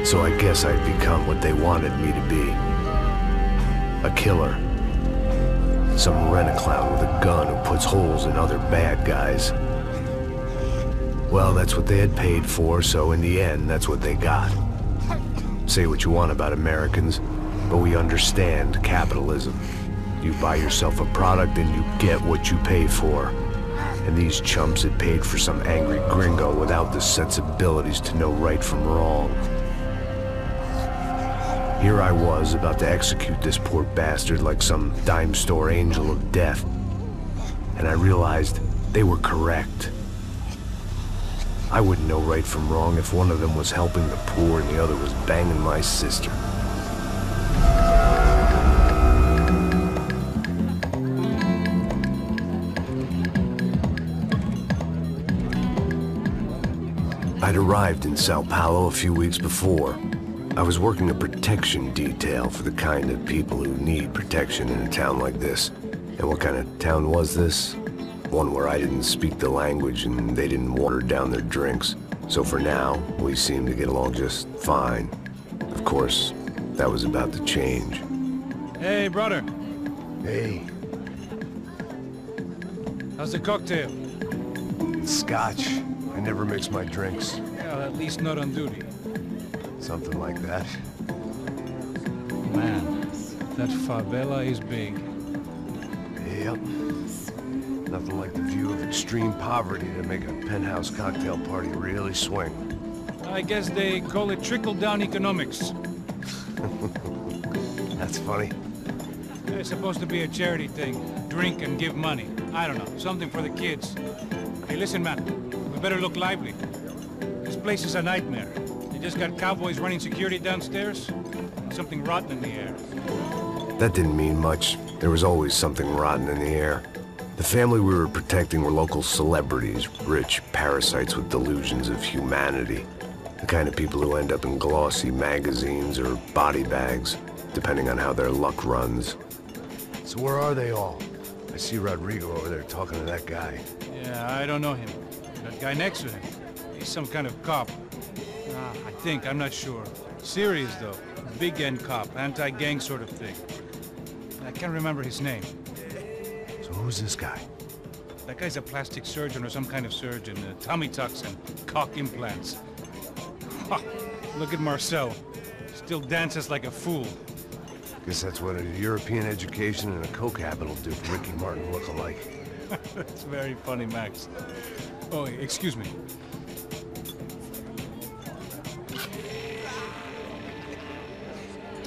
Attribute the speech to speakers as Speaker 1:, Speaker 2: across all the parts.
Speaker 1: So I guess I'd become what they wanted me to be. A killer. Some rent-a-clown with a gun who puts holes in other bad guys. Well, that's what they had paid for, so in the end, that's what they got. Say what you want about Americans, but we understand capitalism. You buy yourself a product and you get what you pay for. And these chumps had paid for some angry gringo without the sensibilities to know right from wrong. Here I was, about to execute this poor bastard like some dime store angel of death. And I realized they were correct. I wouldn't know right from wrong if one of them was helping the poor and the other was banging my sister. I'd arrived in Sao Paulo a few weeks before. I was working a protection detail for the kind of people who need protection in a town like this. And what kind of town was this? One where I didn't speak the language and they didn't water down their drinks. So for now, we seemed to get along just fine. Of course, that was about to change.
Speaker 2: Hey, brother.
Speaker 1: Hey.
Speaker 2: How's the cocktail?
Speaker 1: It's scotch. I never mix my drinks.
Speaker 2: Well, at least not on duty.
Speaker 1: Something like that.
Speaker 2: Man, that favela is big.
Speaker 1: Yep. Nothing like the view of extreme poverty to make a penthouse cocktail party really swing.
Speaker 2: I guess they call it trickle-down economics.
Speaker 1: That's funny.
Speaker 2: It's supposed to be a charity thing. Drink and give money. I don't know, something for the kids. Hey, listen, man. We better look lively. This place is a nightmare. They just got cowboys running security downstairs. And something rotten in the air.
Speaker 1: That didn't mean much. There was always something rotten in the air. The family we were protecting were local celebrities, rich parasites with delusions of humanity. The kind of people who end up in glossy magazines or body bags, depending on how their luck runs. So where are they all? I see Rodrigo over there talking to that guy.
Speaker 2: Yeah, I don't know him. That guy next to him, he's some kind of cop. I think, I'm not sure. Serious though. Big N cop, anti-gang sort of thing. I can't remember his name.
Speaker 1: So who's this guy?
Speaker 2: That guy's a plastic surgeon or some kind of surgeon. Tummy tucks and cock implants. Ha! Look at Marcel. Still dances like a fool.
Speaker 1: Guess that's what a European education and a coke habit will do for Ricky Martin look-alike.
Speaker 2: That's very funny, Max. Oh, excuse me.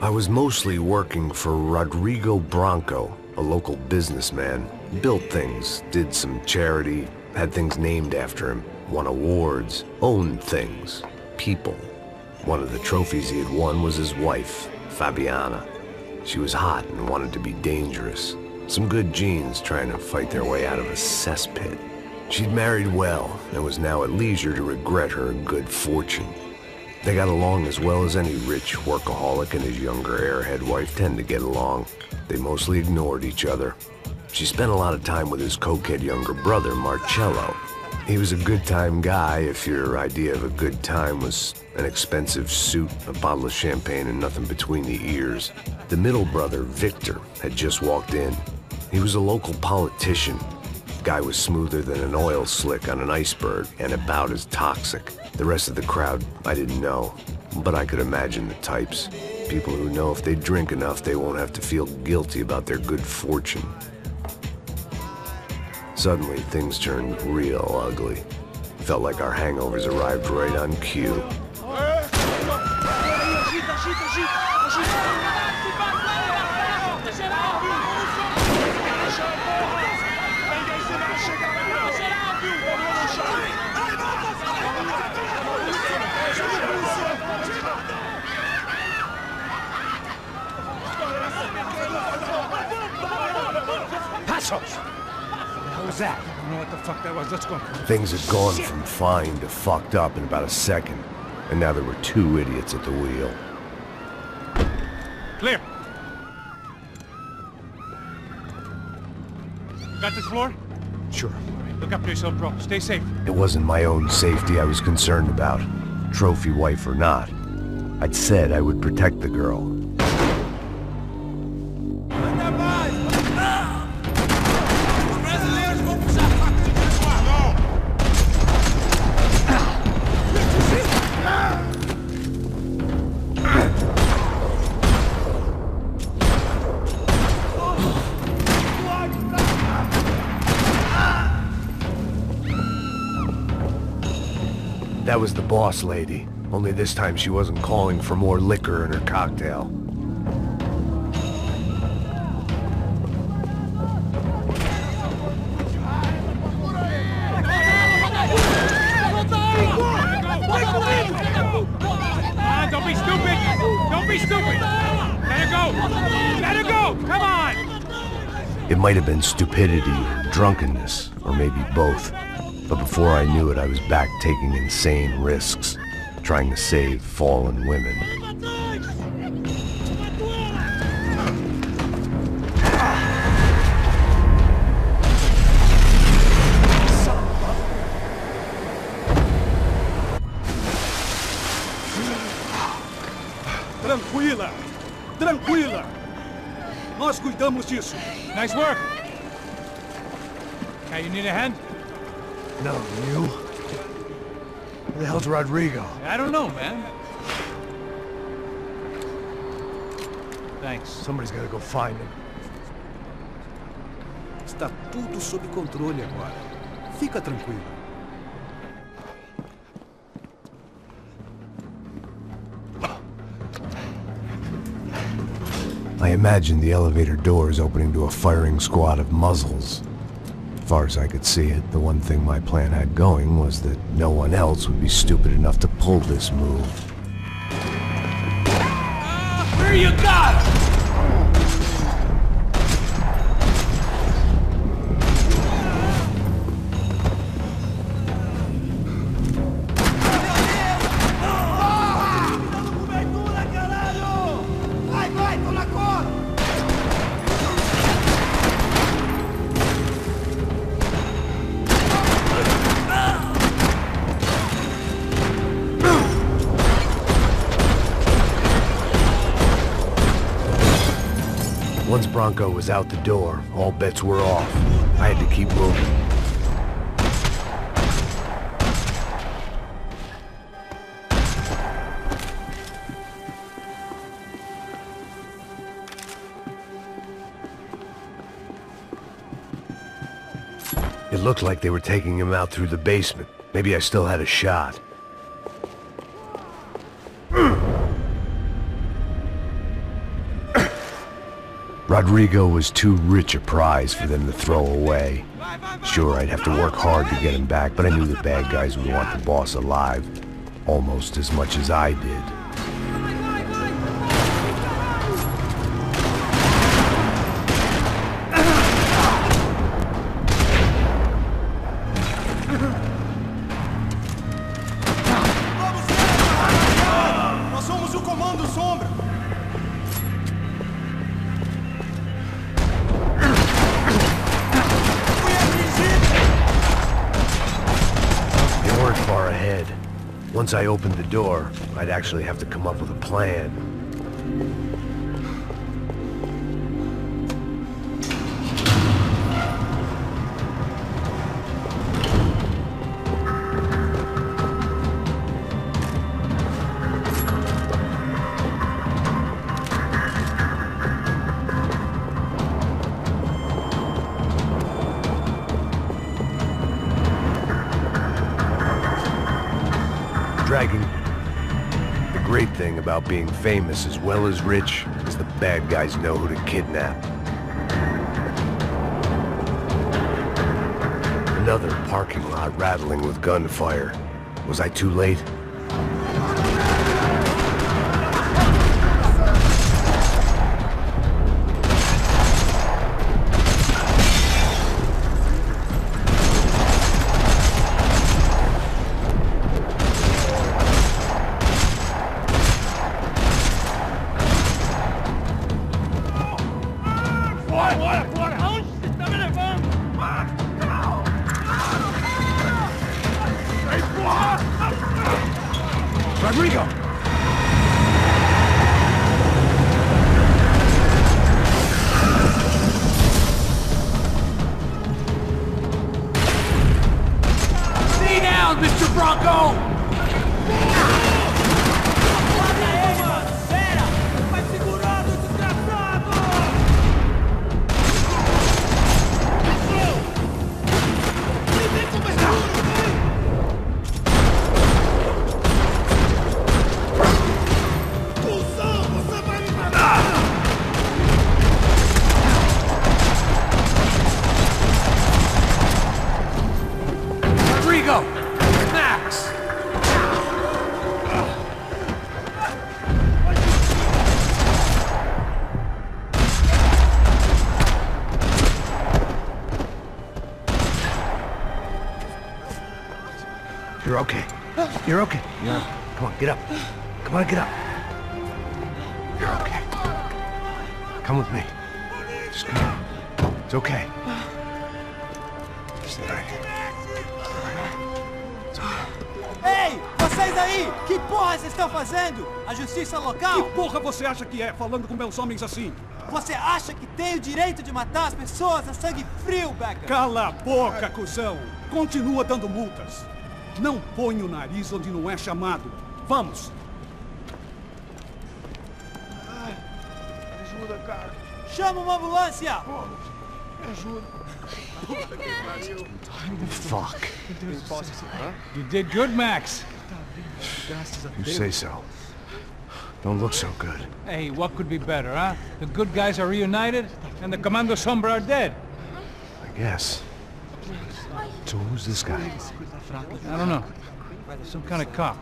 Speaker 1: I was mostly working for Rodrigo Branco, a local businessman. Built things, did some charity, had things named after him, won awards, owned things, people. One of the trophies he had won was his wife, Fabiana. She was hot and wanted to be dangerous. Some good genes trying to fight their way out of a cesspit. She'd married well and was now at leisure to regret her good fortune. They got along as well as any rich workaholic and his younger airhead wife tend to get along. They mostly ignored each other. She spent a lot of time with his cokehead younger brother, Marcello. He was a good-time guy if your idea of a good time was an expensive suit, a bottle of champagne, and nothing between the ears. The middle brother, Victor, had just walked in. He was a local politician. Guy was smoother than an oil slick on an iceberg and about as toxic. The rest of the crowd, I didn't know, but I could imagine the types. People who know if they drink enough, they won't have to feel guilty about their good fortune. Suddenly, things turned real ugly. Felt like our hangovers arrived right on cue.
Speaker 2: What was that? I don't know what the fuck that was. Let's go.
Speaker 1: Things had gone from fine to fucked up in about a second, and now there were two idiots at the wheel.
Speaker 2: Clear. Got this floor?
Speaker 1: Sure.
Speaker 2: Look after yourself, bro. Stay safe.
Speaker 1: It wasn't my own safety I was concerned about, trophy wife or not. I'd said I would protect the girl. That was the boss lady, only this time she wasn't calling for more liquor in her cocktail.
Speaker 2: Don't be stupid! Don't be stupid! Let her go! Let her go! Come on!
Speaker 1: It might have been stupidity, drunkenness, or maybe both. But before I knew it, I was back taking insane risks, trying to save fallen women.
Speaker 3: Tranquila! Tranquila! Nós cuidamos disso.
Speaker 2: Nice work! Okay, you need a hand?
Speaker 1: No, you? Where the hell's Rodrigo?
Speaker 2: I don't know, man. Thanks.
Speaker 1: Somebody's gotta go find him.
Speaker 3: Está tudo sob controle agora. Fica tranquilo.
Speaker 1: I imagined the elevator doors opening to a firing squad of muzzles. As far as I could see it, the one thing my plan had going was that no one else would be stupid enough to pull this move.
Speaker 3: Where you got?
Speaker 1: Once Bronco was out the door, all bets were off. I had to keep moving. It looked like they were taking him out through the basement. Maybe I still had a shot. Rodrigo was too rich a prize for them to throw away. Sure, I'd have to work hard to get him back, but I knew the bad guys would want the boss alive, almost as much as I did.
Speaker 3: Nós somos o Comando Sombra.
Speaker 1: Far ahead. Once I opened the door, I'd actually have to come up with a plan. The great thing about being famous as well as rich is the bad guys know who to kidnap. Another parking lot rattling with gunfire. Was I too late?
Speaker 3: Rodrigo! Bronco! Max!
Speaker 1: You're okay. You're okay. Come on, get up. Come on, get up. You're okay. Come with me. Just come on. It's okay. Stay right here.
Speaker 3: Ei, vocês aí! Que porra vocês estão fazendo? A justiça local?
Speaker 4: Que porra você acha que é, falando com meus homens assim?
Speaker 3: Você acha que tem o direito de matar as pessoas a sangue frio, Becker?
Speaker 4: Cala a boca, cuzão! Continua dando multas. Não põe o nariz onde não é chamado. Vamos!
Speaker 5: Ajuda, cara.
Speaker 3: Chama uma ambulância!
Speaker 5: Me ajuda.
Speaker 1: Fuck.
Speaker 2: You did good, Max.
Speaker 1: You say so. Don't look so good.
Speaker 2: Hey, what could be better, huh? The good guys are reunited, and the Commando Sombra are dead.
Speaker 1: I guess. So who's this guy?
Speaker 2: I don't know. Some kind of cop.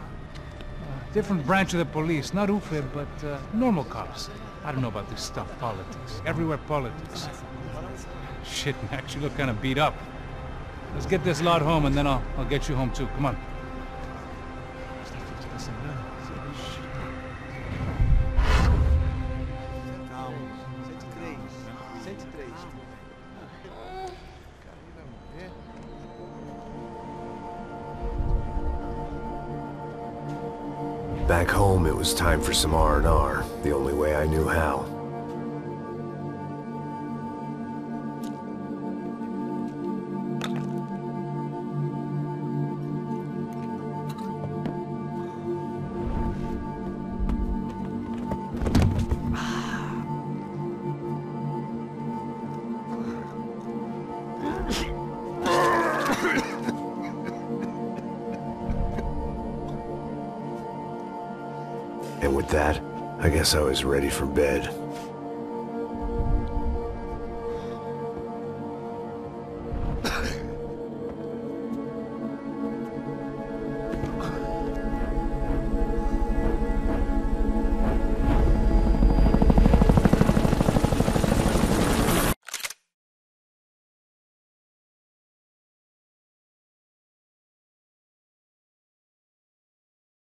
Speaker 2: Different branch of the police. Not UFE, but normal cops. I don't know about this stuff, politics. Everywhere politics. Shit, Max, you look kind of beat up. Let's get this lot home, and then I'll get you home too. Come on.
Speaker 1: Back home, it was time for some R&R, the only way I knew how. And with that, I guess I was ready for bed.